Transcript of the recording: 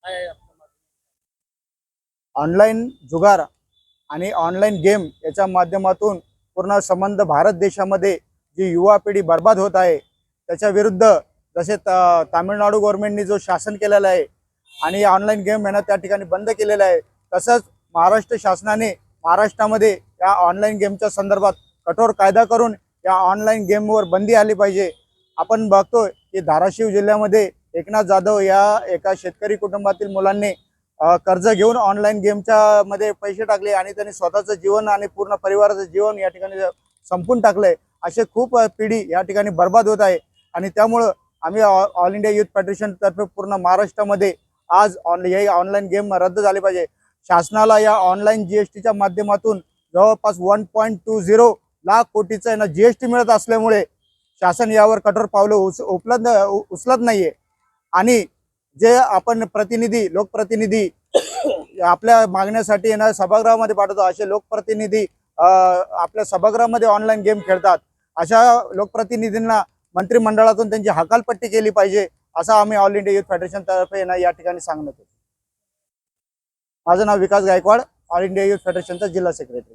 काय आपलं मत? ऑनलाईन जुगार आणि ऑनलाईन गेम याच्या माध्यमातून पूर्ण संबंध भारत देशामध्ये जी युवा पिढी बर्बाद होत आहे त्याच्या विरुद्ध जसे तामिळनाडू गव्हर्नमेंटनी जो शासन केलेलं आहे आणि ऑनलाईन गेम यांना त्या ठिकाणी बंद केलेलं आहे, तसंच महाराष्ट्र शासनाने महाराष्ट्रामध्ये या ऑनलाईन गेमच्या संदर्भात कठोर कायदा करून या ऑनलाईन गेमवर बंदी आली पाहिजे। आपण बघतोय की धाराशिव जिल्ह्यामध्ये एकनाथ जाधव या एका शेतकरी कुटुंबातील मुलांनी कर्ज घेऊन ऑनलाईन गेमच्या मध्ये पैसे टाकले आणि त्यांनी स्वतःचं जीवन आणि पूर्ण परिवाराचं जीवन या ठिकाणी संपून टाकलंय। असे खूप पिढी या ठिकाणी बर्बाद होत आहे आणि त्यामुळं आम्ही ऑल इंडिया युथ फेडरेशन तर्फे पूर्ण महाराष्ट्रामध्ये आज ऑनलाईन गेम रद्द झाले पाहिजे। शासनाला या ऑनलाईन जीएसटीच्या माध्यमातून जवळपास 1.20 लाख कोटीचा जीएसटी मिळत असल्यामुळे शासन यावर कठोर पावलं उचलत नाहीये आणि जे आपण लोकप्रतिनिधी आपल्या मागण्यासाठी सभागृहामध्ये पाठवतो, असे लोकप्रतिनिधी आपल्या सभागृहामध्ये ऑनलाईन गेम खेळतात। अशा लोकप्रतिनिधींना मंत्रिमंडळातून त्यांची हकालपट्टी केली पाहिजे, असं आम्ही ऑल इंडिया युथ फेडरेशन तर्फे या ठिकाणी सांगण्यात येतो। माझं नाव विकास गायकवाड, ऑल इंडिया युथ फेडरेशनचा जिल्हा सेक्रेटरी।